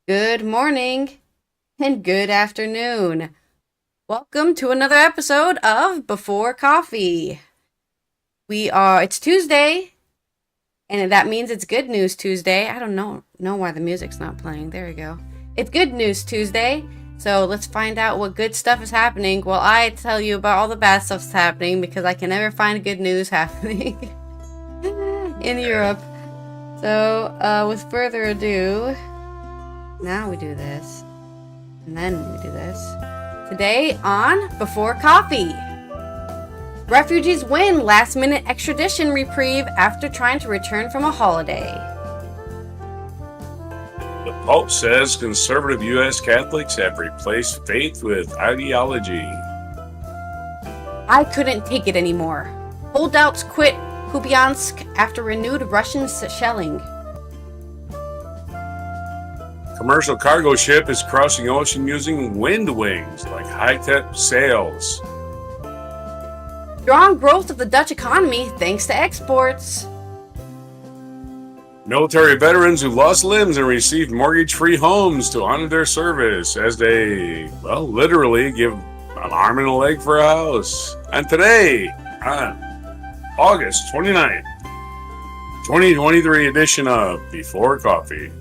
Good morning and good afternoon. Welcome to another episode of Before Coffee. It's Tuesday, and that means it's Good News Tuesday. I don't know why the music's not playing. There we go. It's Good News Tuesday, so let's find out what good stuff is happening while I tell you about all the bad stuff that's happening, because I can never find good news happening in Europe. So, with further ado, now we do this, and then we do this. Today on Before Coffee. Refugees win last-minute extradition reprieve after trying to return from a holiday. The Pope says conservative U.S. Catholics have replaced faith with ideology. I couldn't take it anymore. Holdouts quit Kupiansk after renewed Russian shelling. Commercial cargo ship is crossing ocean using wind wings like high-tech sails. Strong growth of the Dutch economy thanks to exports. Military veterans who lost limbs and received mortgage-free homes to honor their service as they, literally give an arm and a leg for a house. And today, on August 29th, 2023 edition of Before Coffee.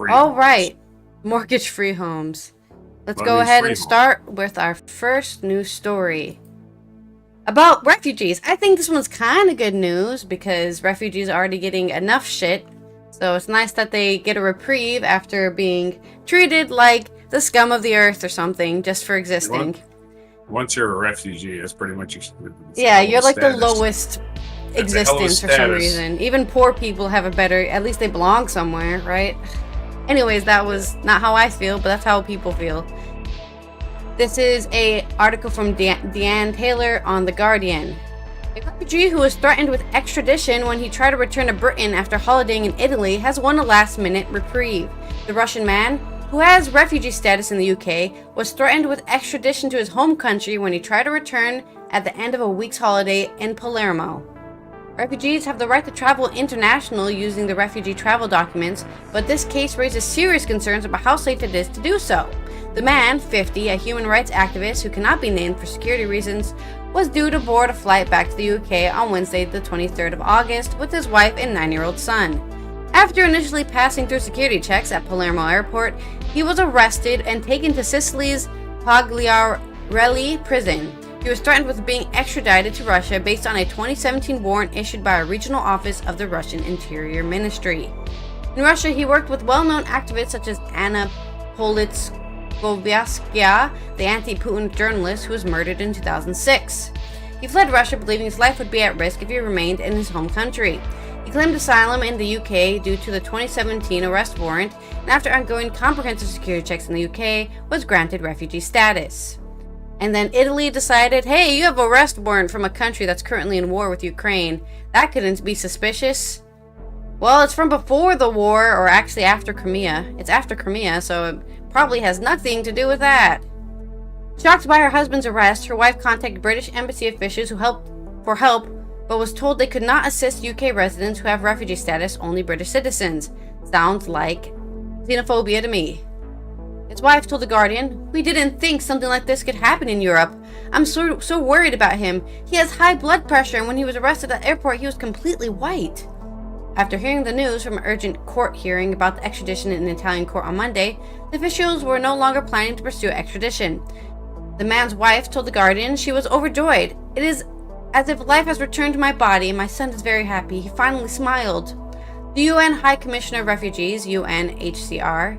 All right, mortgage-free homes. Let's go ahead and start with our first news story about refugees. I think this one's kind of good news because refugees are already getting enough shit. So it's nice that they get a reprieve after being treated like the scum of the earth or something just for existing. Once you're a refugee, that's pretty much you're like the lowest existence for some reason. Even poor people have a better, at least they belong somewhere, right? Anyways, that was not how I feel, but that's how people feel. This is a article from Deanne Taylor on The Guardian. A refugee who was threatened with extradition when he tried to return to Britain after holidaying in Italy has won a last-minute reprieve. The Russian man, who has refugee status in the UK, was threatened with extradition to his home country when he tried to return at the end of a week's holiday in Palermo. Refugees have the right to travel international using the refugee travel documents, but this case raises serious concerns about how safe it is to do so. The man, 50, a human rights activist who cannot be named for security reasons, was due to board a flight back to the UK on Wednesday, the 23rd of August, with his wife and 9-year-old son. After initially passing through security checks at Palermo Airport, he was arrested and taken to Sicily's Pagliarelli prison. He was threatened with being extradited to Russia based on a 2017 warrant issued by a regional office of the Russian Interior Ministry. In Russia, he worked with well-known activists such as Anna Politkovskaya, the anti-Putin journalist who was murdered in 2006. He fled Russia believing his life would be at risk if he remained in his home country. He claimed asylum in the UK due to the 2017 arrest warrant, and after undergoing comprehensive security checks in the UK, was granted refugee status. And then Italy decided, hey, you have an arrest warrant from a country that's currently in war with Ukraine. That couldn't be suspicious. Well, it's from before the war, or actually after Crimea. It's after Crimea, so it probably has nothing to do with that. Shocked by her husband's arrest, her wife contacted British embassy officials for help, but was told they could not assist UK residents who have refugee status, only British citizens. Sounds like xenophobia to me. His wife told The Guardian, "We didn't think something like this could happen in Europe. I'm so worried about him. He has high blood pressure, and when he was arrested at the airport, he was completely white." After hearing the news from an urgent court hearing about the extradition in an Italian court on Monday, the officials were no longer planning to pursue extradition. The man's wife told The Guardian she was overjoyed. "It is as if life has returned to my body, and my son is very happy. He finally smiled." The UN High Commissioner of Refugees, UNHCR,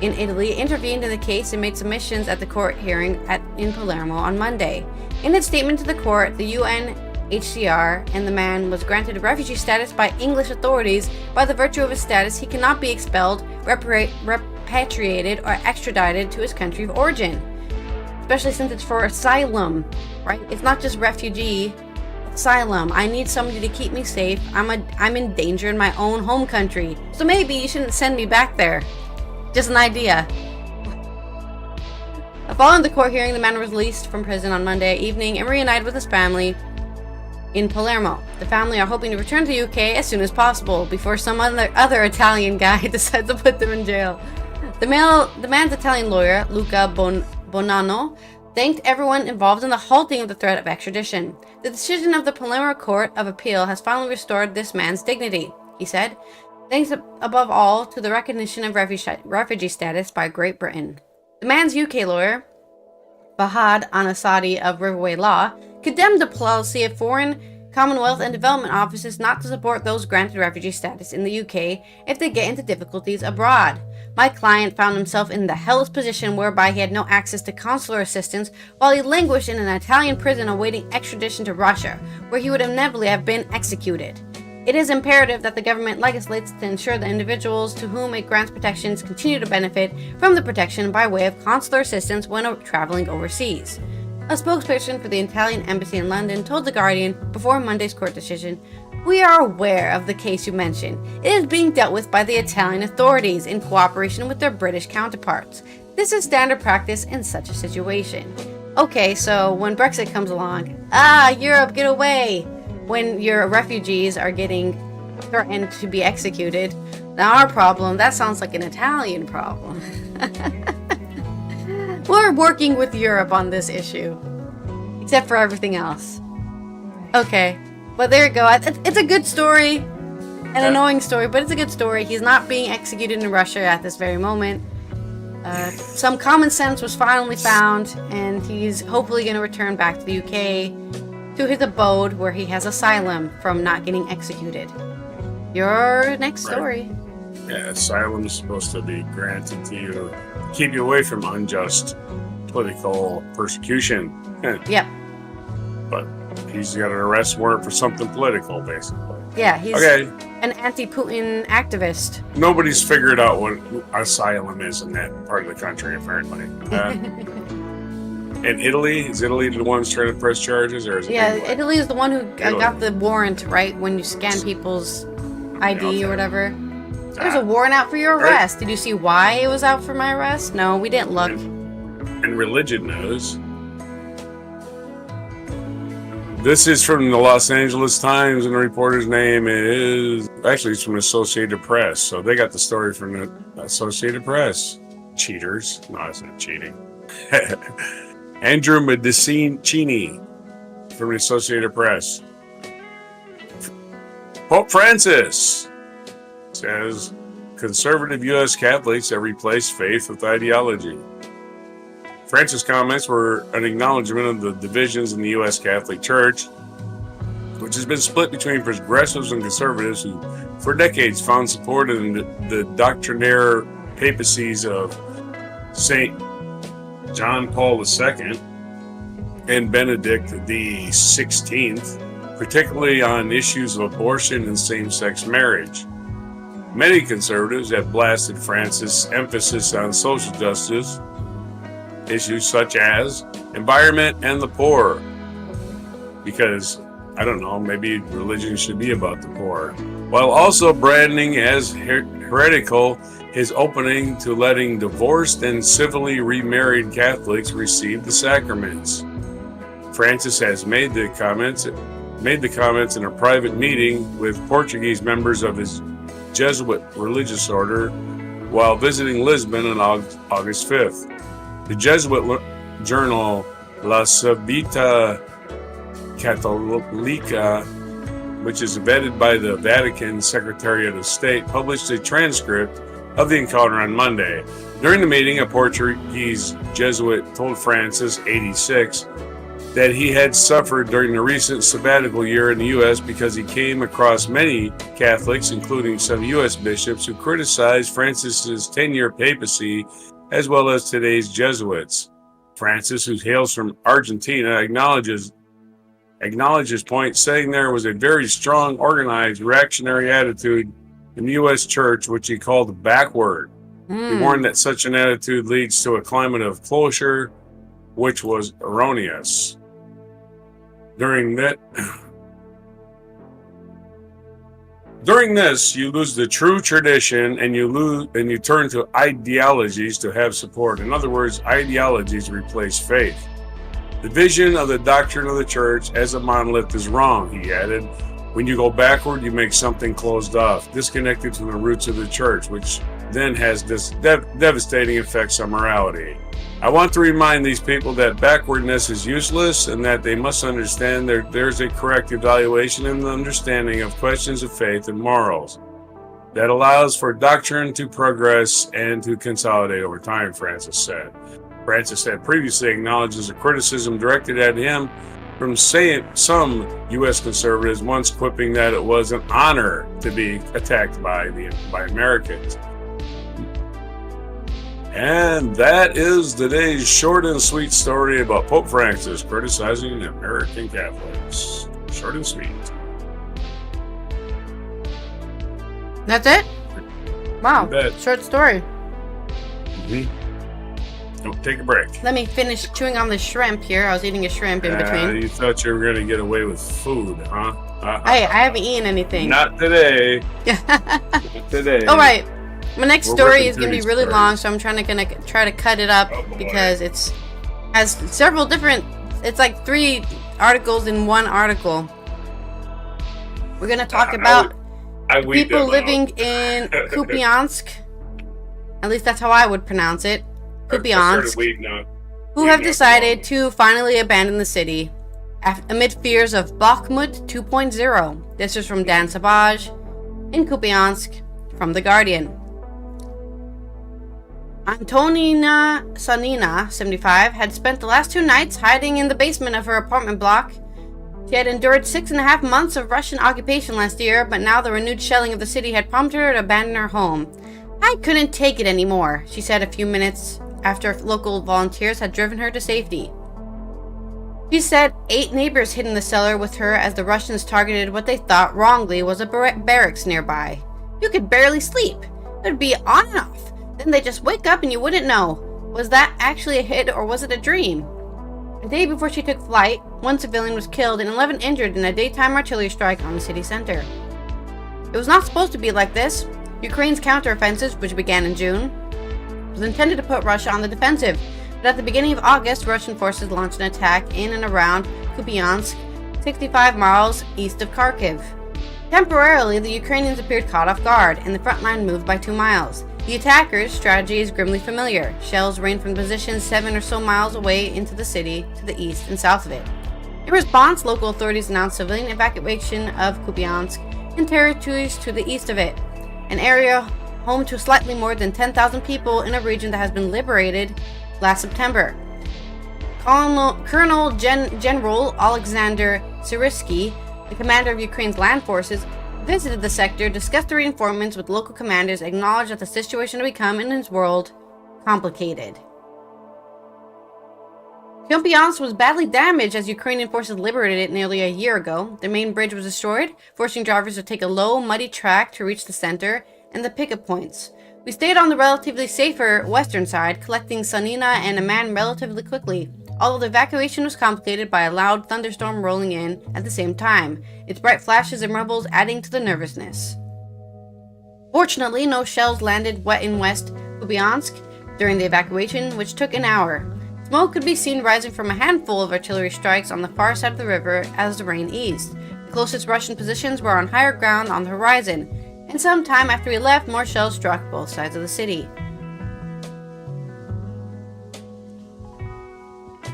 in Italy intervened in the case and made submissions at the court hearing in Palermo on Monday. In its statement to the court, the UNHCR and the man was granted refugee status by English authorities. By the virtue of his status, he cannot be expelled, repatriated, or extradited to his country of origin. Especially since it's for asylum, right? It's not just refugee, asylum. I need somebody to keep me safe. I'm in danger in my own home country. So maybe you shouldn't send me back there. Just an idea. Following the court hearing, the man was released from prison on Monday evening and reunited with his family in Palermo. The family are hoping to return to the UK as soon as possible before some other Italian guy decides to put them in jail. The man's Italian lawyer, Luca Bonanno, thanked everyone involved in the halting of the threat of extradition. The decision of the Palermo Court of Appeal has finally restored this man's dignity, he said, thanks above all to the recognition of refugee status by Great Britain. The man's UK lawyer, Fahad Anasadi of Riverway Law, condemned the policy of foreign, Commonwealth and development offices not to support those granted refugee status in the UK if they get into difficulties abroad. My client found himself in the hellish position whereby he had no access to consular assistance while he languished in an Italian prison awaiting extradition to Russia, where he would inevitably have been executed. It is imperative that the government legislates to ensure that individuals to whom it grants protections continue to benefit from the protection by way of consular assistance when traveling overseas. A spokesperson for the Italian embassy in London told The Guardian before Monday's court decision, "We are aware of the case you mentioned. It is being dealt with by the Italian authorities in cooperation with their British counterparts. This is standard practice in such a situation." Okay, so when Brexit comes along, Europe, get away! When your refugees are getting threatened to be executed, now our problem, that sounds like an Italian problem. We're working with Europe on this issue, except for everything else. Okay, but there you go. It's a good story, an annoying story, but it's a good story. He's not being executed in Russia at this very moment. Some common sense was finally found, and he's hopefully going to return back to the UK, to his abode where he has asylum from not getting executed. Your next story. Yeah, asylum is supposed to be granted to you to keep you away from unjust political persecution. Yep. But he's got an arrest warrant for something political, basically. Yeah, he's okay. An anti-Putin activist. Nobody's figured out what asylum is in that part of the country, apparently. And Italy? Is Italy the ones trying to press charges? Or is it Italy is the one who got the warrant, right? When you scan people's ID or whatever. There's a warrant out for your arrest. Did you see why it was out for my arrest? No, we didn't look. And religion knows. This is from the Los Angeles Times, and the reporter's name is... Actually, it's from Associated Press. So they got the story from the Associated Press. Cheaters. No, it's not cheating. Andrew Medicini from the Associated Press. Pope Francis says conservative U.S. Catholics have replaced faith with ideology. Francis' comments were an acknowledgement of the divisions in the U.S. Catholic Church, which has been split between progressives and conservatives who, for decades, found support in the doctrinaire papacies of St. John Paul II and Benedict XVI, particularly on issues of abortion and same-sex marriage. Many conservatives have blasted Francis' emphasis on social justice issues such as environment and the poor, because, I don't know, maybe religion should be about the poor, while also branding as heretical his opening to letting divorced and civilly remarried Catholics receive the sacraments. Francis has made the comments in a private meeting with Portuguese members of his Jesuit religious order while visiting Lisbon on August 5th. The Jesuit journal La Subita Cattolica, which is vetted by the Vatican Secretariat of State, published a transcript of the encounter on Monday. During the meeting, a Portuguese Jesuit told Francis, 86, that he had suffered during the recent sabbatical year in the U.S. because he came across many Catholics, including some U.S. bishops, who criticized Francis's 10-year papacy as well as today's Jesuits. Francis, who hails from Argentina, acknowledges point, saying there was a very strong, organized, reactionary attitude in the U.S. church, which he called backward. He warned that such an attitude leads to a climate of closure, which was erroneous. During this, you lose the true tradition and you turn to ideologies to have support. In other words, ideologies replace faith. The vision of the doctrine of the church as a monolith is wrong, he added. When you go backward, you make something closed off, disconnected from the roots of the church, which then has this devastating effects on morality. I want to remind these people that backwardness is useless and that they must understand there's a correct evaluation and understanding of questions of faith and morals that allows for doctrine to progress and to consolidate over time, Francis said. Francis had previously acknowledged the criticism directed at him from some U.S. conservatives, once quipping that it was an honor to be attacked by Americans. And that is today's short and sweet story about Pope Francis criticizing American Catholics. Short and sweet. That's it? Wow, short story. Don't take a break. Let me finish chewing on the shrimp here. I was eating a shrimp in between. You thought you were going to get away with food, huh? Hey, I haven't eaten anything. Not today. Not today. All right. My next story is going to be really long, so I'm try to cut it up because has several different. It's like 3 articles in one article. We're going to talk about people living in Kupiansk. At least that's how I would pronounce it. Kupiansk, who have decided to finally abandon the city amid fears of Bakhmut 2.0. This is from Dan Sabaj in Kupiansk from The Guardian. Antonina Sanina, 75, had spent the last 2 nights hiding in the basement of her apartment block. She had endured 6.5 months of Russian occupation last year, but now the renewed shelling of the city had prompted her to abandon her home. I couldn't take it anymore, she said a few minutes after local volunteers had driven her to safety. She said 8 neighbors hid in the cellar with her as the Russians targeted what they thought wrongly was a barracks nearby. You could barely sleep. It would be on and off. Then they'd just wake up and you wouldn't know. Was that actually a hit or was it a dream? A day before she took flight, 1 civilian was killed and 11 injured in a daytime artillery strike on the city center. It was not supposed to be like this. Ukraine's counteroffensive, which began in June, was intended to put Russia on the defensive, but at the beginning of August, Russian forces launched an attack in and around Kupiansk, 65 miles east of Kharkiv. Temporarily, the Ukrainians appeared caught off guard, and the front line moved by 2 miles. The attackers' strategy is grimly familiar. Shells rain from positions 7 or so miles away into the city to the east and south of it. In response, local authorities announced civilian evacuation of Kupiansk and territories to the east of it, an area home to slightly more than 10,000 people in a region that has been liberated last September. Colonel General Alexander Syrsky, the commander of Ukraine's land forces, visited the sector, discussed the reinforcements with local commanders, acknowledged that the situation had become, in his world, complicated. Kupiansk was badly damaged as Ukrainian forces liberated it nearly a year ago. The main bridge was destroyed, forcing drivers to take a low, muddy track to reach the center and the pickup points. We stayed on the relatively safer western side, collecting Sanina and a man relatively quickly, although the evacuation was complicated by a loud thunderstorm rolling in at the same time, its bright flashes and rumbles adding to the nervousness. Fortunately, no shells landed in West Kupiansk during the evacuation, which took an hour. Smoke could be seen rising from a handful of artillery strikes on the far side of the river as the rain eased. The closest Russian positions were on higher ground on the horizon, and some time after we left, more shells struck both sides of the city.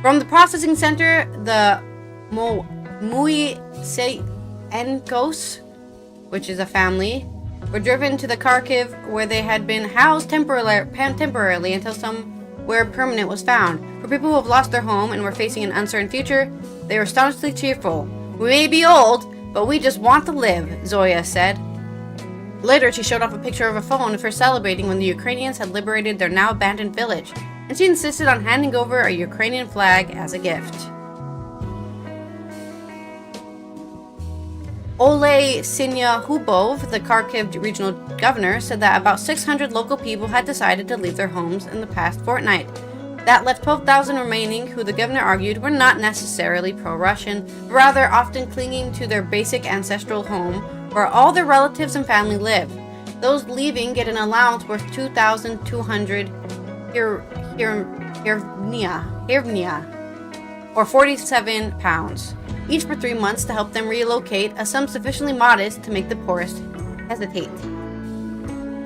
From the processing center, the Muisenkos, which is a family, were driven to the Kharkiv, where they had been housed temporarily until somewhere permanent was found. For people who have lost their home and were facing an uncertain future, they were astonishingly cheerful. We may be old, but we just want to live, Zoya said. Later, she showed off a picture of a phone of her celebrating when the Ukrainians had liberated their now abandoned village, and she insisted on handing over a Ukrainian flag as a gift. Oleh Sinyahubov, the Kharkiv regional governor, said that about 600 local people had decided to leave their homes in the past fortnight. That left 12,000 remaining, who the governor argued were not necessarily pro-Russian, but rather often clinging to their basic ancestral home where all their relatives and family live. Those leaving get an allowance worth 2,200 hryvnia, or 47 pounds, each for 3 months to help them relocate, a sum sufficiently modest to make the poorest hesitate.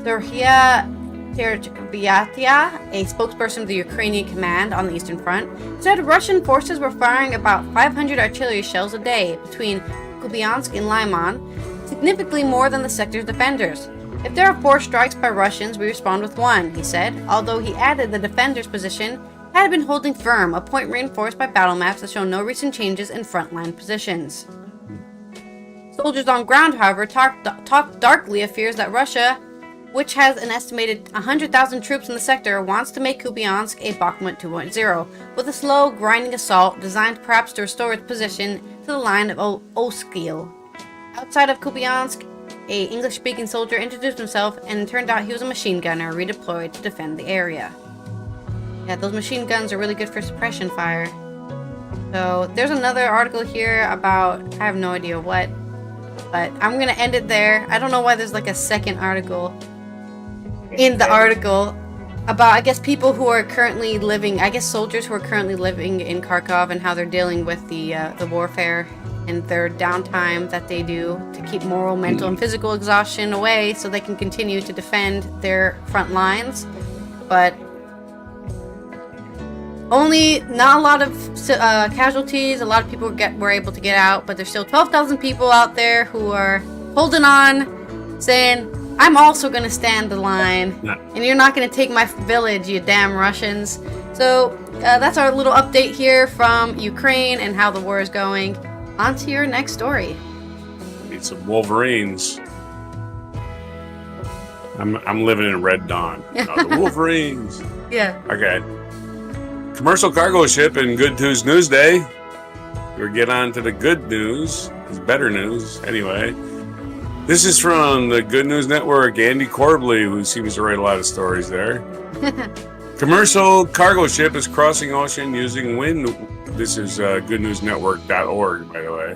Serhia Terviatia, a spokesperson of the Ukrainian command on the Eastern Front, said Russian forces were firing about 500 artillery shells a day between Kupiansk and Lyman, significantly more than the sector's defenders. If there are 4 strikes by Russians, we respond with 1, he said, although he added the defenders' position had been holding firm, a point reinforced by battle maps that show no recent changes in frontline positions. Soldiers on ground, however, talked darkly of fears that Russia, which has an estimated 100,000 troops in the sector, wants to make Kupiansk a Bakhmut 2.0, with a slow, grinding assault designed perhaps to restore its position to the line of Oskil. Outside of Kupiansk, a English-speaking soldier introduced himself, and it turned out he was a machine gunner redeployed to defend the area. Yeah, those machine guns are really good for suppression fire. So there's another article here about, I have no idea what, but I'm gonna end it there. I don't know why there's like a second article in the article about, I guess, people who are currently living, I guess soldiers who are currently living in Kharkov and how they're dealing with the warfare and their downtime that they do to keep moral, mental, and physical exhaustion away so they can continue to defend their front lines. But only not a lot of casualties. A lot of people were able to get out, but there's still 12,000 people out there who are holding on, saying, I'm also going to stand the line, and you're not going to take my village, you damn Russians. So that's our little update here from Ukraine and how the war is going. On to your next story. Need some Wolverines. I'm living in Red Dawn. The Wolverines. Yeah. Okay. Commercial cargo ship in Good News Newsday. We'll get on to the good news. It's better news. Anyway. This is from the Good News Network. Andy Corbley, who seems to write a lot of stories there. Commercial cargo ship is crossing ocean using wind. This is goodnewsnetwork.org, by the way.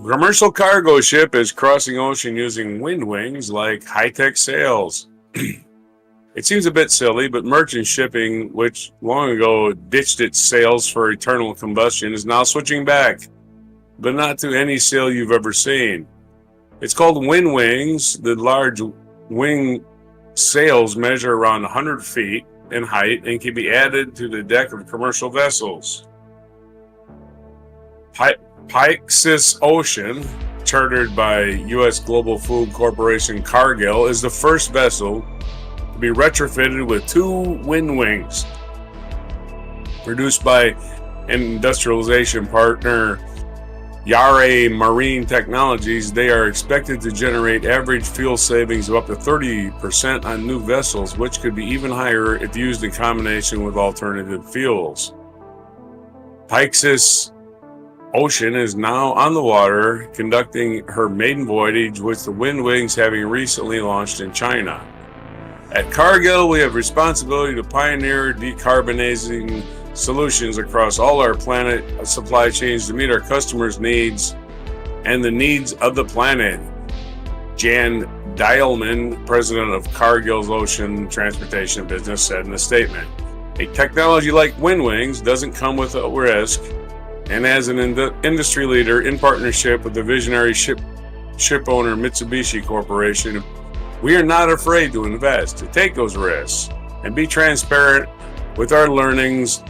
Commercial cargo ship is crossing ocean using wind wings like high-tech sails. It seems a bit silly, but merchant shipping, which long ago ditched its sails for eternal combustion, is now switching back, but not to any sail you've ever seen. It's called wind wings. The large wing sails measure around 100 feet in height and can be added to the deck of commercial vessels. Pyxis Ocean, chartered by U.S. Global Food Corporation Cargill, is the first vessel to be retrofitted with 2 wind wings. Produced by industrialization partner Yare Marine Technologies, they are expected to generate average fuel savings of up to 30% on new vessels, which could be even higher if used in combination with alternative fuels. Pyxis Ocean is now on the water, conducting her maiden voyage with the wind wings having recently launched in China. At Cargill, we have responsibility to pioneer decarbonizing solutions across all our planet supply chains to meet our customers' needs and the needs of the planet. Jan Dialman, president of Cargill's Ocean Transportation Business, said in a statement, "A technology like wind wings doesn't come without risk, and as an industry leader in partnership with the visionary ship owner Mitsubishi Corporation, we are not afraid to invest, to take those risks, and be transparent with our learnings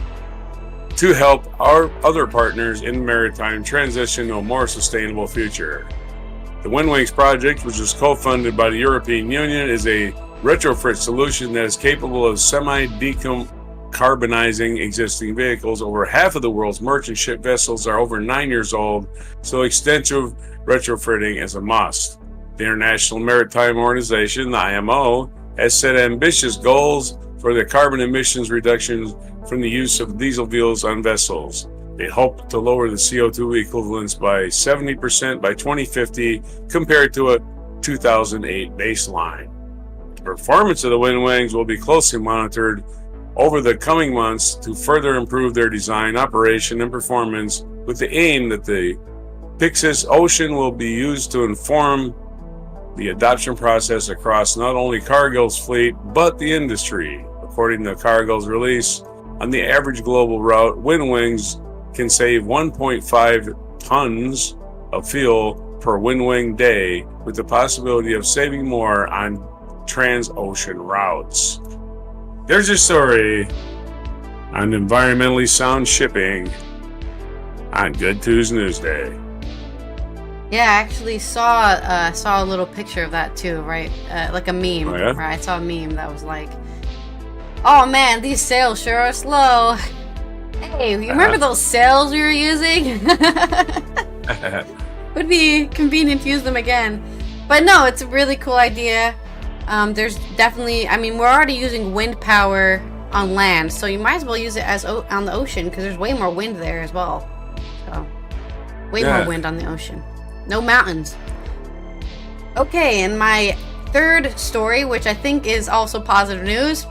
to help our other partners in maritime transition to a more sustainable future." The Windwings project, which was co-funded by the European Union, is a retrofit solution that is capable of semi-decarbonizing existing vehicles. Over half of the world's merchant ship vessels are over 9 years old, so extensive retrofitting is a must. The International Maritime Organization, the IMO, has set ambitious goals for the carbon emissions reductions from the use of diesel fuels on vessels. They hope to lower the CO2 equivalents by 70% by 2050 compared to a 2008 baseline. The performance of the wind wings will be closely monitored over the coming months to further improve their design, operation, and performance, with the aim that the Pyxis Ocean will be used to inform the adoption process across not only Cargill's fleet, but the industry. According to Cargill's release, on the average global route, Wind Wings can save 1.5 tons of fuel per Wind Wing day, with the possibility of saving more on trans-ocean routes. There's a story on environmentally sound shipping on Good Tuesday News Day. Yeah, I actually saw a little picture of that too, right? Like a meme. Oh, yeah? Right? I saw a meme that was like, "Oh man, these sails sure are slow." Hey, you remember those sails we were using? Would be convenient to use them again. But no, it's a really cool idea. There's definitely, I mean, we're already using wind power on land, so you might as well use it as on the ocean, because there's way more wind there as well. So, way more wind on the ocean. No mountains. Okay, and my third story, which I think is also positive news.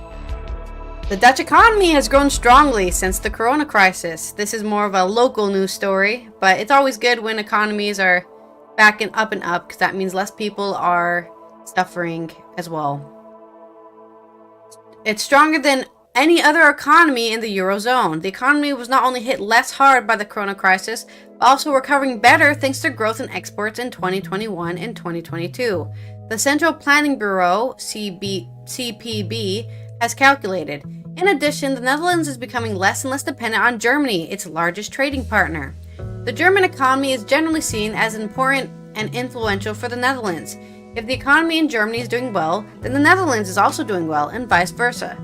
The Dutch economy has grown strongly since the corona crisis. This is more of a local news story, but it's always good when economies are back and up, because that means less people are suffering as well. It's stronger than any other economy in the Eurozone. The economy was not only hit less hard by the corona crisis, but also recovering better thanks to growth in exports in 2021 and 2022. The Central Planning Bureau, CPB, has calculated. In addition, the Netherlands is becoming less and less dependent on Germany, its largest trading partner. The German economy is generally seen as important and influential for the Netherlands. If the economy in Germany is doing well, then the Netherlands is also doing well, and vice versa.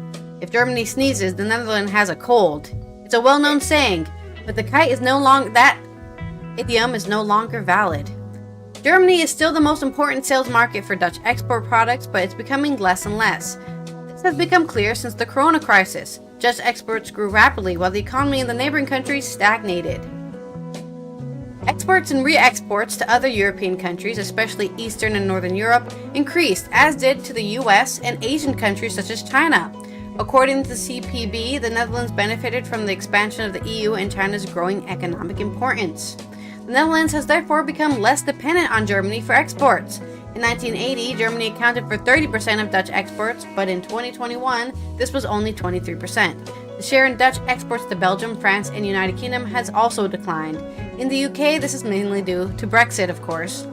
If Germany sneezes, the Netherlands has a cold. It's a well-known saying, but that idiom is no longer valid. Germany is still the most important sales market for Dutch export products, but it's becoming less and less. This has become clear since the corona crisis. Dutch exports grew rapidly while the economy in the neighboring countries stagnated. Exports and re-exports to other European countries, especially Eastern and Northern Europe, increased, as did to the US and Asian countries such as China. According to the CPB, the Netherlands benefited from the expansion of the EU and China's growing economic importance. The Netherlands has therefore become less dependent on Germany for exports. In 1980, Germany accounted for 30% of Dutch exports, but in 2021, this was only 23%. The share in Dutch exports to Belgium, France, and United Kingdom has also declined. In the UK, this is mainly due to Brexit, of course.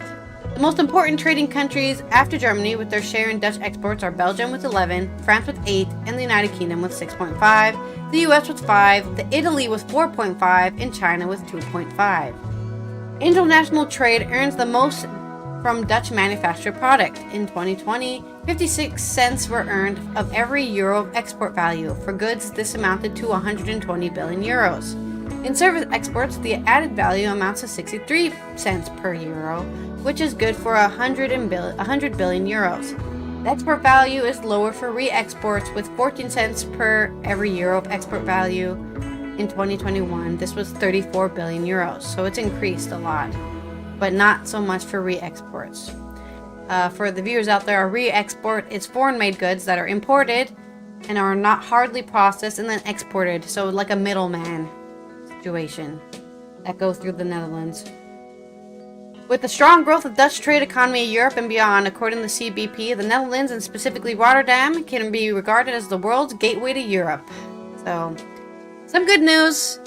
The most important trading countries after Germany with their share in Dutch exports are Belgium with 11, France with 8, and the United Kingdom with 6.5, the US with 5, Italy with 4.5, and China with 2.5. International trade earns the most from Dutch manufactured product. In 2020, 56 cents were earned of every euro of export value. For goods, this amounted to 120 billion euros. In service exports, the added value amounts to 63 cents per euro, which is good for 100 billion euros. The export value is lower for re-exports, with 14 cents per every euro of export value. In 2021, this was 34 billion euros, so it's increased a lot, but not so much for re-exports. For the viewers out there, a re-export is foreign-made goods that are imported and are not hardly processed and then exported, so like a middleman situation that goes through the Netherlands. With the strong growth of Dutch trade economy in Europe and beyond, according to the CBP, the Netherlands and specifically Rotterdam can be regarded as the world's gateway to Europe. So, some good news.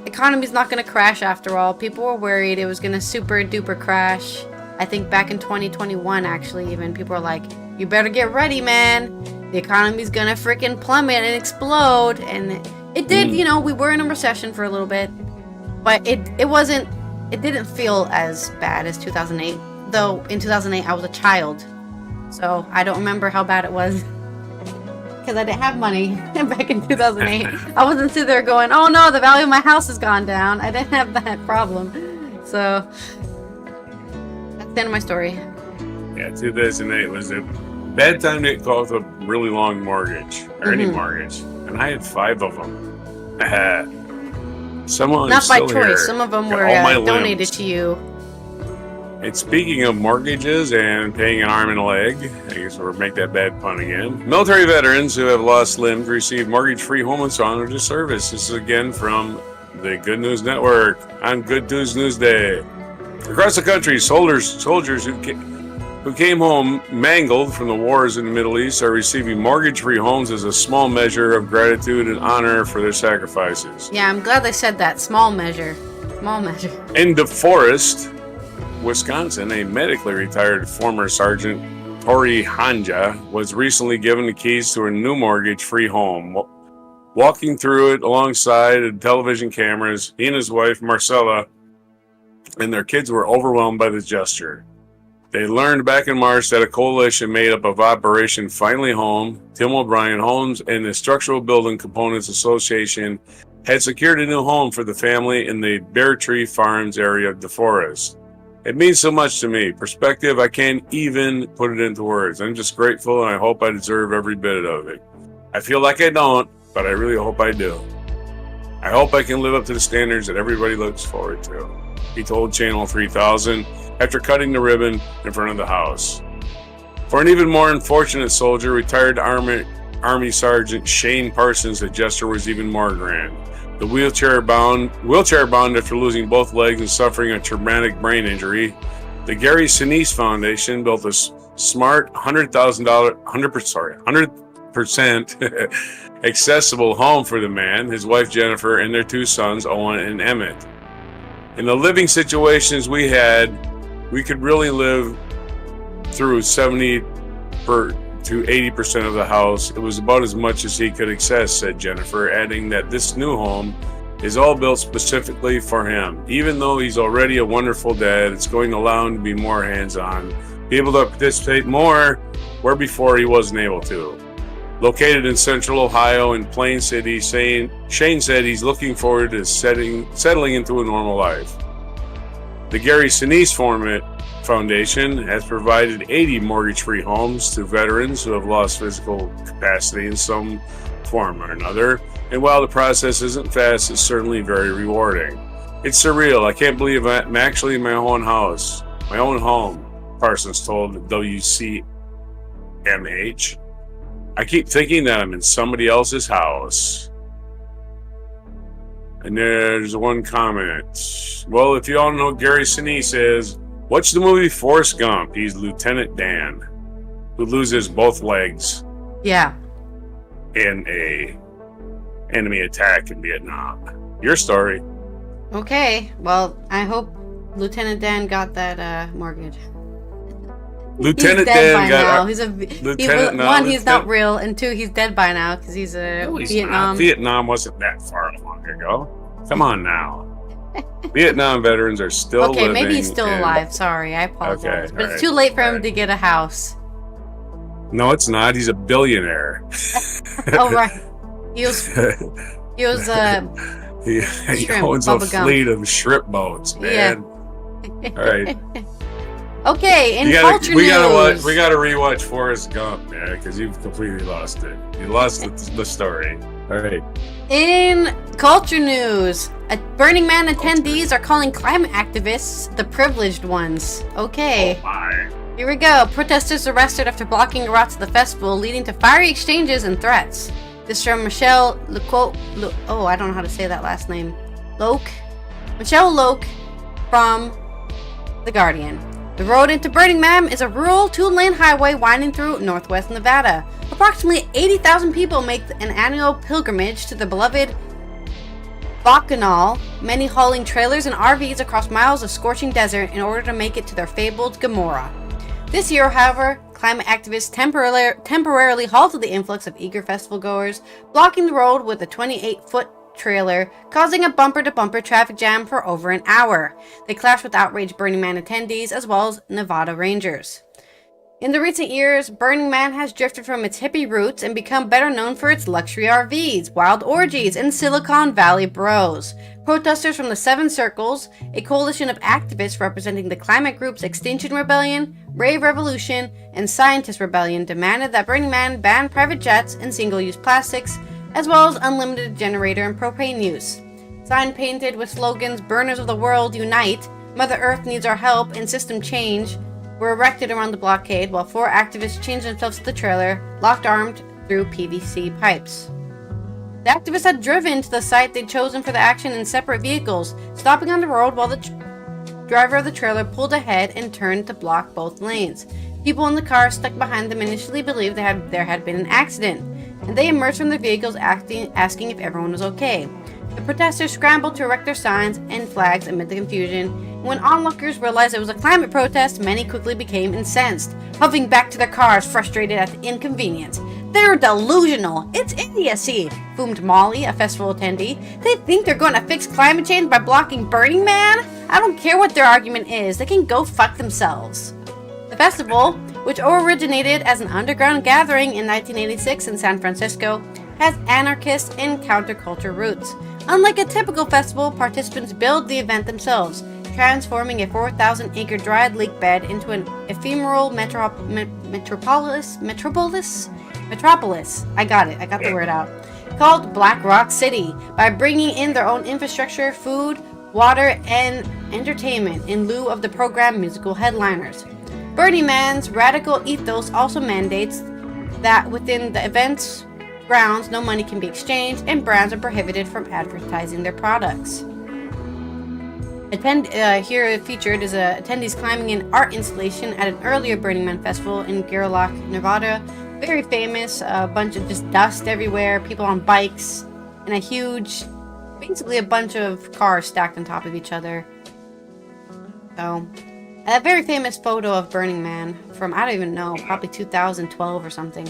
Economy's not going to crash after all. People were worried it was going to super duper crash. I think back in 2021, actually, even people were like, you better get ready, man. The economy's going to freaking plummet and explode. And it did, we were in a recession for a little bit, but it didn't feel as bad as 2008. Though in 2008, I was a child. So I don't remember how bad it was. Because I didn't have money back in 2008. I wasn't sitting there going, oh no, the value of my house has gone down. I didn't have that problem. So, that's the end of my story. Yeah, 2008 was a bad time to get called with a really long mortgage, or any mortgage. And I had 5 of them. Someone Not by choice. Here. Some of them were donated limbs. to you. And speaking of mortgages and paying an arm and a leg, I guess we'll make that bad pun again. Military veterans who have lost limbs receive mortgage-free home and honor to service. This is again from the Good News Network on Good News Day. Across the country, soldiers who came home mangled from the wars in the Middle East are receiving mortgage-free homes as a small measure of gratitude and honor for their sacrifices. Yeah, I'm glad they said that. Small measure. Small measure. In DeForest, Wisconsin, a medically retired former Sergeant Tori Hanja was recently given the keys to her new mortgage-free home. Walking through it alongside television cameras, he and his wife, Marcella, and their kids were overwhelmed by the gesture. They learned back in March that a coalition made up of Operation Finally Home, Tim O'Brien Homes, and the Structural Building Components Association had secured a new home for the family in the Bear Tree Farms area of DeForest. It means so much to me. Perspective, I can't even put it into words. I'm just grateful, and I hope I deserve every bit of it. I feel like I don't, but I really hope I do. I hope I can live up to the standards that everybody looks forward to, he told Channel 3000 after cutting the ribbon in front of the house. For an even more unfortunate soldier, retired Army Sergeant Shane Parsons, the gesture was even more grand. The wheelchair bound after losing both legs and suffering a traumatic brain injury, the Gary Sinise Foundation built a smart $100% accessible home for the man, his wife Jennifer, and their two sons Owen and Emmett. In the living situations we had, we could really live through 70 to 80% of the house. It was about as much as he could access, said Jennifer, adding that this new home is all built specifically for him. Even though he's already a wonderful dad, it's going to allow him to be more hands-on, be able to participate more where before he wasn't able to. Located in central Ohio in Plain City, Shane said he's looking forward to settling into a normal life. The Gary Sinise Foundation has provided 80 mortgage-free homes to veterans who have lost physical capacity in some form or another. And while the process isn't fast, it's certainly very rewarding. It's surreal. I can't believe I'm actually in my own house, my own home, Parsons told WCMH. I keep thinking that I'm in somebody else's house. And there's one comment. Well, if you all know who Gary Sinise is, watch the movie Forrest Gump. He's Lieutenant Dan, who loses both legs. Yeah. In a enemy attack in Vietnam. Your story. Okay. Well, I hope Lieutenant Dan got that mortgage. Lieutenant he's dead Dan by got now. Lieutenant He's not real, and two, he's dead by now because he's Vietnam. Not. Vietnam wasn't that far long ago. Come on now. Vietnam veterans are still living. Okay, maybe he's still alive. Sorry, I apologize. Okay, but it's too late for him to get a house. No, it's not. He's a billionaire. Oh, right. He was he owns a fleet of shrimp boats, man. Yeah. All right. Okay, in culture news. We gotta rewatch Forrest Gump, man, because you've completely lost it. You lost the story. All right. In culture news, Burning Man attendees are calling climate activists the privileged ones. Okay. Oh my. Here we go. Protesters arrested after blocking a route to the festival, leading to fiery exchanges and threats. This from Michelle Lecoq. I don't know how to say that last name. Michelle Loke from The Guardian. The road into Burning Man is a rural two-lane highway winding through northwest Nevada. Approximately 80,000 people make an annual pilgrimage to the beloved Bacchanal, many hauling trailers and RVs across miles of scorching desert in order to make it to their fabled Gomorrah. This year, however, climate activists temporarily halted the influx of eager festival goers, blocking the road with a 28-foot trailer, causing a bumper-to-bumper traffic jam for over an hour. They clashed with outraged Burning Man attendees as well as Nevada Rangers. In the recent years, Burning Man has drifted from its hippie roots and become better known for its luxury RVs, wild orgies, and Silicon Valley bros. Protesters from the Seven Circles, a coalition of activists representing the climate groups Extinction Rebellion, Rave Revolution, and Scientist Rebellion, demanded that Burning Man ban private jets and single-use plastics, as well as unlimited generator and propane use. Sign painted with slogans "Burners of the World, Unite," "Mother Earth Needs Our Help," and "System Change" were erected around the blockade, while 4 activists changed themselves to the trailer, locked armed through PVC pipes. The activists had driven to the site they'd chosen for the action in separate vehicles, stopping on the road while the driver of the trailer pulled ahead and turned to block both lanes. People in the car stuck behind them initially believed there had been an accident, and they emerged from their vehicles asking if everyone was okay. The protesters scrambled to erect their signs and flags amid the confusion, and when onlookers realized it was a climate protest, many quickly became incensed, huffing back to their cars, frustrated at the inconvenience. "They're delusional! It's idiocy!" boomed Molly, a festival attendee. "They think they're going to fix climate change by blocking Burning Man? I don't care what their argument is, they can go fuck themselves." The festival, which originated as an underground gathering in 1986 in San Francisco, has anarchist and counterculture roots. Unlike a typical festival, participants build the event themselves, transforming a 4,000-acre dried lake bed into an ephemeral metropolis. I got the word out. Called Black Rock City, by bringing in their own infrastructure, food, water, and entertainment in lieu of the program musical headliners. Burning Man's radical ethos also mandates that within the event's grounds, no money can be exchanged, and brands are prohibited from advertising their products. Here featured is attendees climbing an art installation at an earlier Burning Man festival in Gerlach, Nevada. Very famous, a bunch of just dust everywhere, people on bikes, and basically a bunch of cars stacked on top of each other. So, a very famous photo of Burning Man from, I don't even know, probably 2012 or something.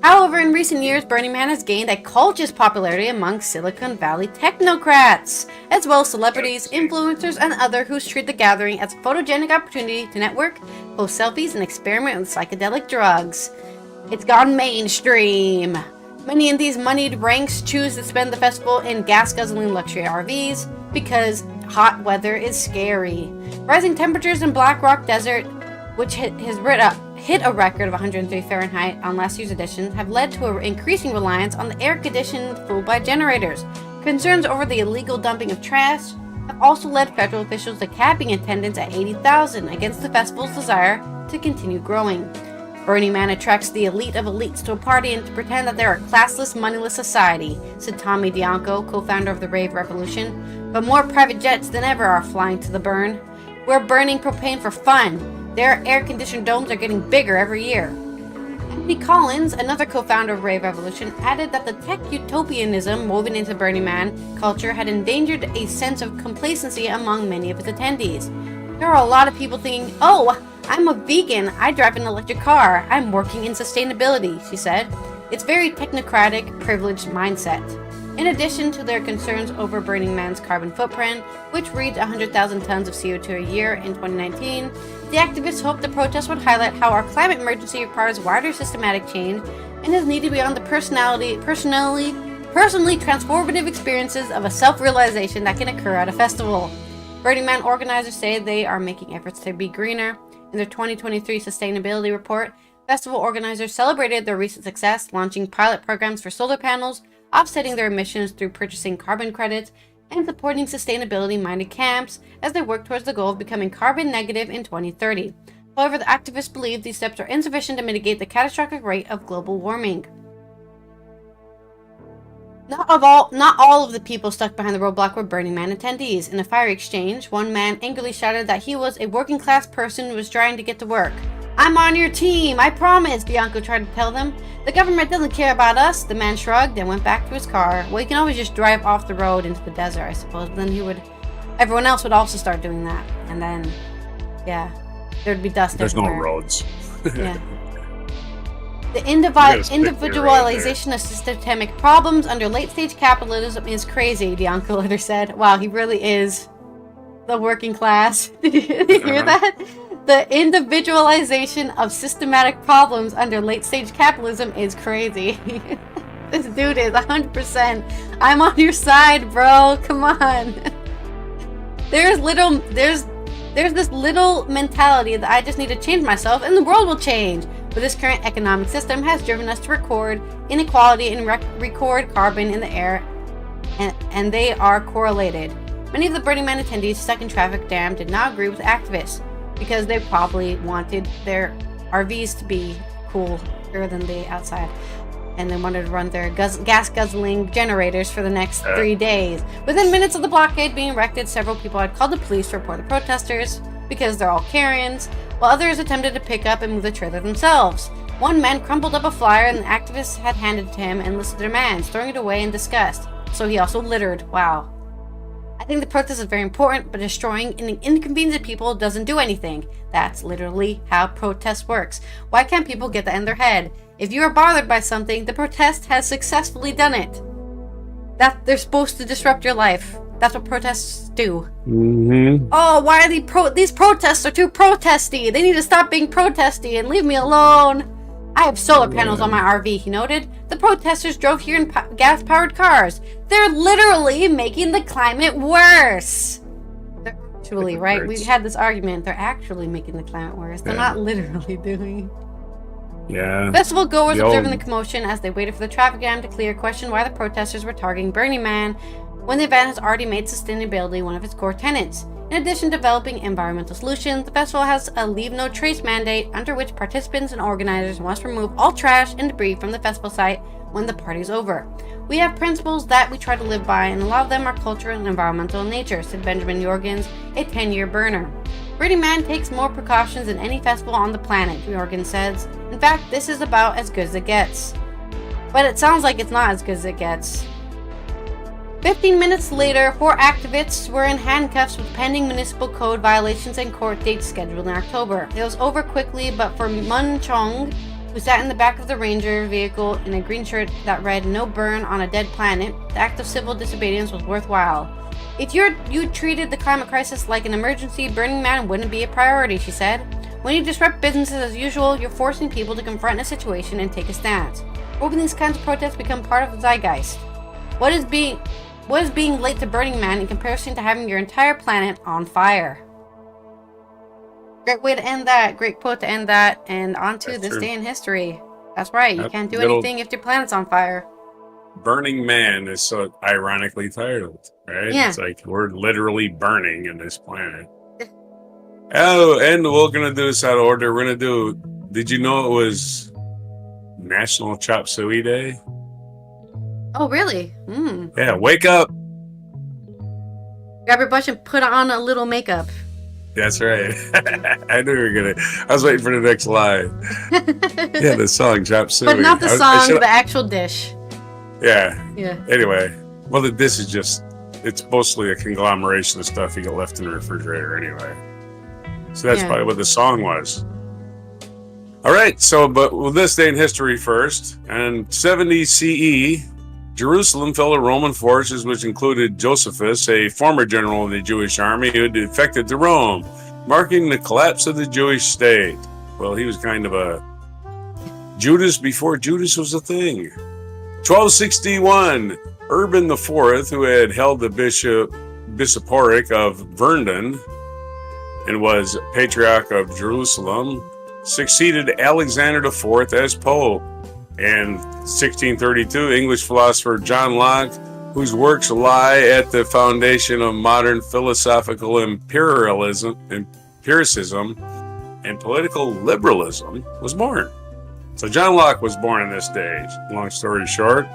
However, in recent years, Burning Man has gained a cultist popularity among Silicon Valley technocrats, as well as celebrities, influencers, and others who treat the gathering as a photogenic opportunity to network, post selfies, and experiment with psychedelic drugs. It's gone mainstream. Many in these moneyed ranks choose to spend the festival in gas-guzzling luxury RVs because hot weather is scary. Rising temperatures in Black Rock Desert, which hit a record of 103 Fahrenheit on last year's edition, have led to an increasing reliance on the air-conditioned fueled-by generators. Concerns over the illegal dumping of trash have also led federal officials to capping attendance at 80,000 against the festival's desire to continue growing. Burning Man attracts the elite of elites to a party and to pretend that they're a classless, moneyless society, said Tommy Bianco, co-founder of the Rave Revolution. But more private jets than ever are flying to the burn. We're burning propane for fun. Their air-conditioned domes are getting bigger every year. Anthony Collins, another co-founder of Rave Revolution, added that the tech utopianism woven into Burning Man culture had endangered a sense of complacency among many of its attendees. There are a lot of people thinking, "Oh, I'm a vegan, I drive an electric car, I'm working in sustainability," she said. It's very technocratic, privileged mindset. In addition to their concerns over Burning Man's carbon footprint, which reached 100,000 tons of CO2 a year in 2019, the activists hope the protest would highlight how our climate emergency requires wider systematic change and is needed beyond the personally transformative experiences of a self-realization that can occur at a festival. Burning Man organizers say they are making efforts to be greener. In their 2023 sustainability report, festival organizers celebrated their recent success, launching pilot programs for solar panels, offsetting their emissions through purchasing carbon credits, and supporting sustainability-minded camps as they work towards the goal of becoming carbon negative in 2030. However, the activists believe these steps are insufficient to mitigate the catastrophic rate of global warming. Not all of the people stuck behind the roadblock were Burning Man attendees. In a fiery exchange, one man angrily shouted that he was a working-class person who was trying to get to work. "I'm on your team, I promise," Bianco tried to tell them. "The government doesn't care about us," the man shrugged and went back to his car. Well, he can always just drive off the road into the desert, I suppose. But then everyone else would also start doing that. And then, yeah, there'd be dust everywhere. There's no roads. Yeah. The individualization of systemic problems under late-stage capitalism is crazy, Bianco later said. Wow, he really is the working class. Did you hear that? The individualization of systematic problems under late-stage capitalism is crazy. This dude is 100%. I'm on your side, bro. Come on. There's this little mentality that I just need to change myself and the world will change. But this current economic system has driven us to record inequality and record carbon in the air, and they are correlated. Many of the Burning Man attendees stuck in traffic jam did not agree with the activists because they probably wanted their RVs to be cooler than the outside. and they wanted to run their gas-guzzling generators for the next 3 days. Within minutes of the blockade being erected, several people had called the police to report the protesters because they're all Karens, while others attempted to pick up and move the trailer themselves. One man crumpled up a flyer and the activists had handed to him and listed their demands, throwing it away in disgust. So he also littered. Wow. I think the protest is very important, but destroying and inconveniencing people doesn't do anything. That's literally how protest works. Why can't people get that in their head? If you are bothered by something, the protest has successfully done it. That they're supposed to disrupt your life. That's what protests do. Mm-hmm. Oh, why are these protests are too protesty? They need to stop being protesty and leave me alone. I have solar panels on my RV, he noted. The protesters drove here in gas-powered cars. They're literally making the climate worse. They're actually, right? We had this argument. They're actually making the climate worse. They're not literally doing. Yeah. Festival goers observing the commotion as they waited for the traffic jam to clear questioned why the protesters were targeting Burning Man when the event has already made sustainability one of its core tenets. In addition to developing environmental solutions, the festival has a Leave No Trace mandate under which participants and organizers must remove all trash and debris from the festival site when the party is over. We have principles that we try to live by, and a lot of them are cultural and environmental in nature, said Benjamin Jorgens, a 10-year burner. Burning Man takes more precautions than any festival on the planet, Jorgens says. In fact, this is about as good as it gets. But it sounds like it's not as good as it gets. 15 minutes later, 4 activists were in handcuffs with pending municipal code violations and court dates scheduled in October. It was over quickly, but for Mun Chong, who sat in the back of the ranger vehicle in a green shirt that read "No burn on a dead planet," the act of civil disobedience was worthwhile. If you treated the climate crisis like an emergency, Burning Man wouldn't be a priority, she said. When you disrupt businesses as usual, you're forcing people to confront a situation and take a stance. Or when these kinds of protests become part of the zeitgeist. What is being late to Burning Man in comparison to having your entire planet on fire? Great way to end that. Great quote to end that. And on to this day in history. That's right. You can't do anything if your planet's on fire. Burning Man is so ironically titled, right? Yeah. It's like we're literally burning in this planet. Oh, and we're going to do this out of order. We're going to do, did you know it was National Chop Suey Day? Oh, really? Yeah, wake up. Grab your brush and put on a little makeup. That's right. I knew you were going to. I was waiting for the next line. Yeah, the song, Chop Suey. But not the song, the actual dish. Yeah. Yeah. Anyway, well, this is just, it's mostly a conglomeration of stuff you get left in the refrigerator anyway. So that's probably what the song was. All right, so, but with this day in history first, and 70 CE, Jerusalem fell to Roman forces, which included Josephus, a former general of the Jewish army who had defected to Rome, marking the collapse of the Jewish state. Well, he was kind of a Judas before Judas was a thing. 1261, Urban IV, who had held the bishopric of Vernon and was Patriarch of Jerusalem, succeeded Alexander IV as Pope. In 1632, English philosopher John Locke, whose works lie at the foundation of modern philosophical empiricism and political liberalism, was born. So John Locke was born on this day. Long story short,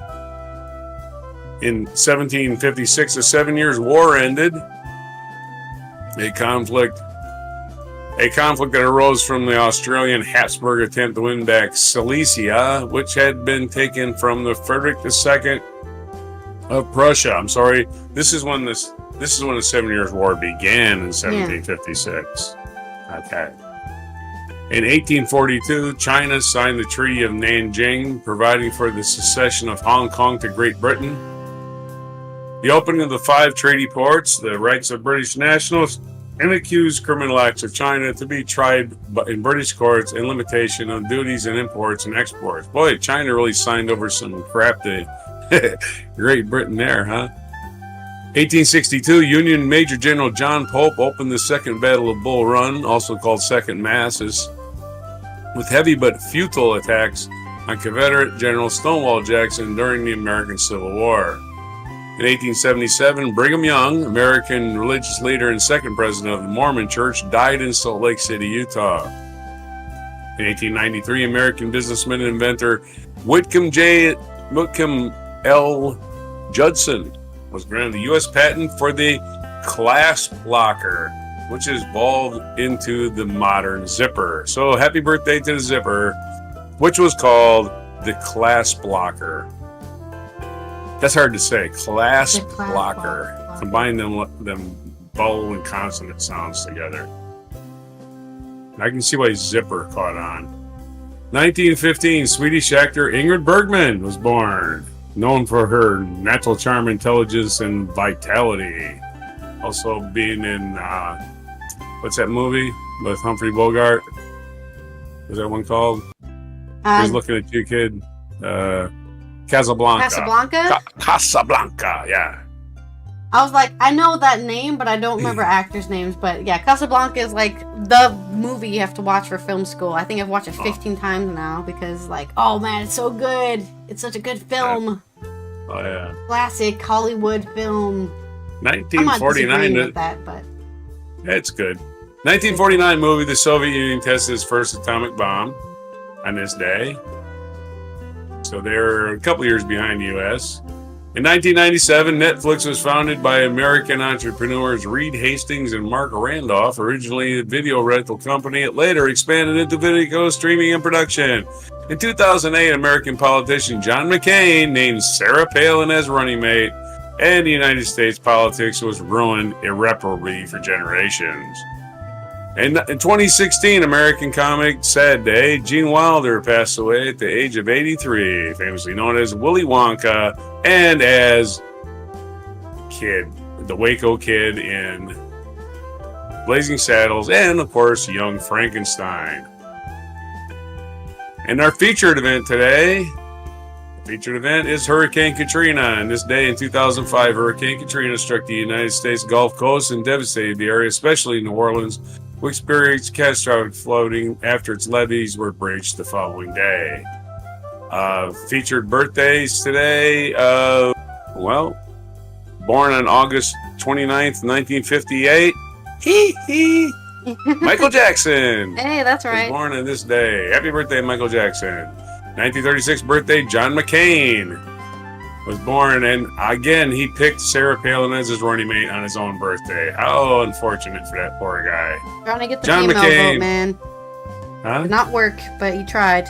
in 1756, the 7 Years' War ended. A conflict that arose from the Australian Habsburg attempt to win back Silesia, which had been taken from the Frederick II of Prussia. I'm sorry, this is when the 7 Years' War began in 1756. Okay. In 1842, China signed the Treaty of Nanjing, providing for the secession of Hong Kong to Great Britain. The opening of the 5 treaty ports, the rights of British nationals, and accused criminal acts of China to be tried in British courts and limitation on duties and imports and exports. Boy, China really signed over some crap to Great Britain there, huh? 1862, Union Major General John Pope opened the Second Battle of Bull Run, also called Second Masses, with heavy but futile attacks on Confederate General Stonewall Jackson during the American Civil War. In 1877, Brigham Young, American religious leader and second president of the Mormon Church, died in Salt Lake City, Utah. In 1893, American businessman and inventor Whitcomb L. Judson was granted the U.S. patent for the clasp locker, which has evolved into the modern zipper. So happy birthday to the zipper, which was called the clasp locker. That's hard to say. Clasp locker. Combine them vowel and consonant sounds together. I can see why zipper caught on. 1915, Swedish actor Ingrid Bergman was born, known for her natural charm, intelligence, and vitality. Also being in, what's that movie with Humphrey Bogart? What's that one called? He's looking at you, kid. Casablanca. Casablanca, yeah. I was like, I know that name, but I don't remember actors' names. But yeah, Casablanca is like the movie you have to watch for film school. I think I've watched it 15 times now because, like, oh man, it's so good. It's such a good film. Oh yeah. Classic Hollywood film. 1949. With that, but it's good. 1949 movie. The Soviet Union tested its first atomic bomb on this day. So they're a couple years behind the U.S. In 1997, Netflix was founded by American entrepreneurs Reed Hastings and Mark Randolph, originally a video rental company. It later expanded into video streaming and production. In 2008, American politician John McCain named Sarah Palin as running mate, and the United States politics was ruined irreparably for generations. In 2016, American comic Sad Day, Gene Wilder passed away at the age of 83, famously known as Willy Wonka and as Kid, the Waco Kid in Blazing Saddles, and of course, Young Frankenstein. And our featured event today, is Hurricane Katrina. And this day in 2005, Hurricane Katrina struck the United States Gulf Coast and devastated the area, especially New Orleans, who experienced catastrophic flooding after its levees were breached the following day. Featured birthdays today, born on August 29th, 1958, Michael Jackson. Hey, that's right. Was born on this day. Happy birthday, Michael Jackson. 1936 birthday, John McCain was born, and again, he picked Sarah Palin as his running mate on his own birthday. How unfortunate for that poor guy. Trying to get the John female McCain. vote, man. Huh? Did not work, but he tried.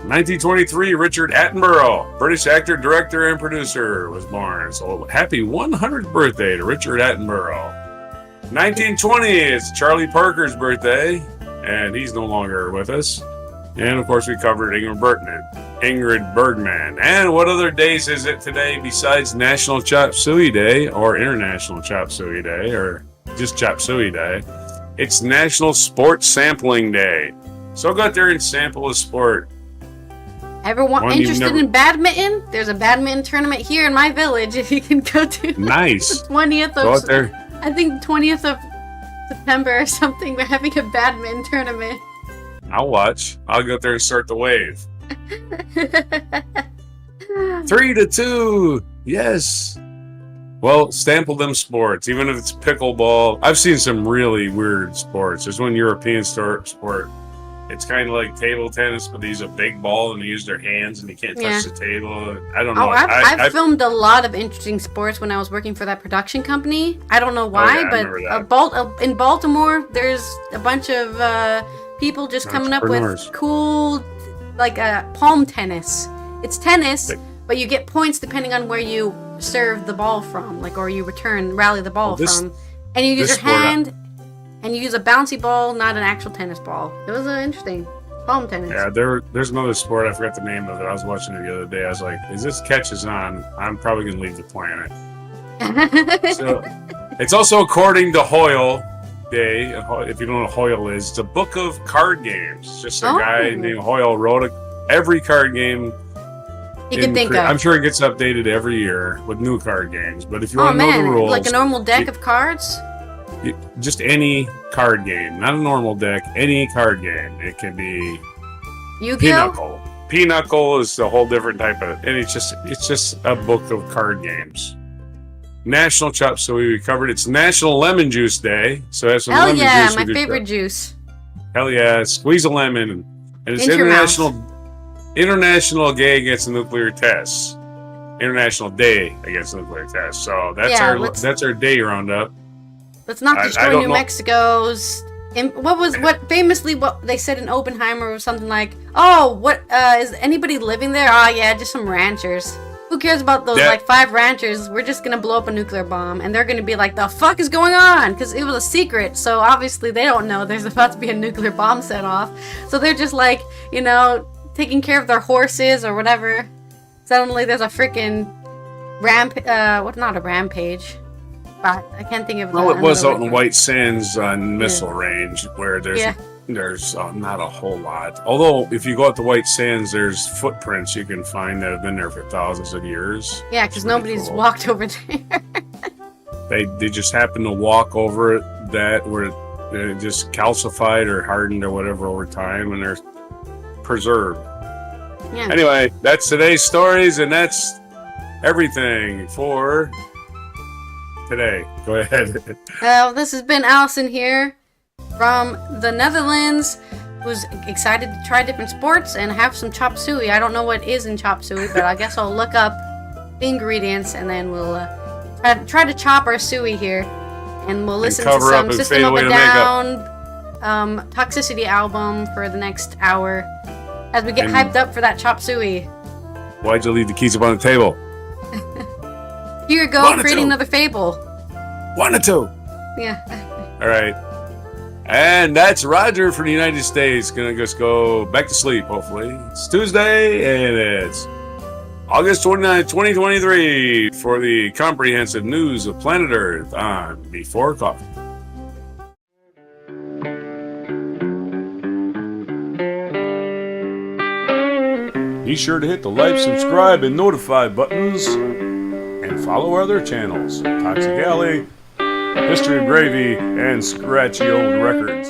1923, Richard Attenborough, British actor, director, and producer, was born. So happy 100th birthday to Richard Attenborough. 1920, it's Charlie Parker's birthday, and he's no longer with us. And of course, we covered Ingrid Bergman. And what other days is it today besides National Chop Suey Day, or International Chop Suey Day, or just Chop Suey Day? It's National Sports Sampling Day. So go out there and sample a sport. Everyone interested in badminton? There's a badminton tournament here in my village. If you can go to Nice. the 20th of, go out there. I think 20th of September or something. We're having a badminton tournament. I'll watch. I'll go out there and start the wave. 3-2. Yes. Well, sample them sports, even if it's pickleball. I've seen some really weird sports. There's one European sport. It's kind of like table tennis, but they use a big ball and they use their hands and you can't touch the table. I don't know. I've filmed a lot of interesting sports when I was working for that production company. I don't know why, but in Baltimore, there's a bunch of people just coming up with cool, like palm tennis. It's tennis, but you get points depending on where you serve the ball from, like, or you rally the ball from. And you use your hand, and you use a bouncy ball, not an actual tennis ball. It was interesting. Palm tennis. Yeah, there's another sport, I forgot the name of it. I was watching it the other day. I was like, as this catches on, I'm probably going to leave the planet. So, it's also according to Hoyle Day. If you don't know what Hoyle is, it's a book of card games. It's just a guy named Hoyle wrote every card game you can think of. I'm sure it gets updated every year with new card games. But if you want to know the rules, like a normal deck of cards. Just any card game, not a normal deck. Any card game. It can be Yu-Gi-Oh? Pinochle. Pinochle is a whole different type of, and it's just a book of card games. National Chop Suey, we covered. It's National Lemon Juice Day, so that's some lemon yeah, juice. my favorite juice. Hell yeah, squeeze a lemon, and it's Into International International Day Against Nuclear Tests. International Day Against Nuclear Tests. So that's our day roundup. Let's not I destroy don't New know. Mexico's. What famously what they said in Oppenheimer was something like, "Oh, what is anybody living there? Oh yeah, just some ranchers. Who cares about those like 5 ranchers? We're just gonna blow up a nuclear bomb, and they're gonna be like, the fuck is going on? Because it was a secret, so obviously they don't know there's about to be a nuclear bomb set off. So they're just like, taking care of their horses or whatever. Suddenly there's a freaking not a rampage. But I can't think of. Well, it was out in White Sands on missile range where there's not a whole lot. Although if you go out to White Sands, there's footprints you can find that have been there for thousands of years. Yeah, because nobody's walked over there. They just happened to walk over it that where it just calcified or hardened or whatever over time, and they're preserved. Yeah. Anyway, that's today's stories, and that's everything for today. Go ahead. Well, this has been Allison here from the Netherlands, who's excited to try different sports and have some chop suey. I don't know what is in chop suey, but I guess I'll look up the ingredients and then we'll try to chop our suey here, and we'll listen to some System of a Down Toxicity album for the next hour as we get hyped up for that chop suey. Why'd you leave the keys up on the table? Here you go, creating another fable. 1 or 2. Yeah. All right. And that's Roger from the United States. Gonna just go back to sleep, hopefully. It's Tuesday, and it's August 29th, 2023 for the comprehensive news of planet Earth on Before Coffee. Be sure to hit the like, subscribe, and notify buttons, and follow our other channels, Toxic Alley, History of Gravy, and Scratchy Old Records.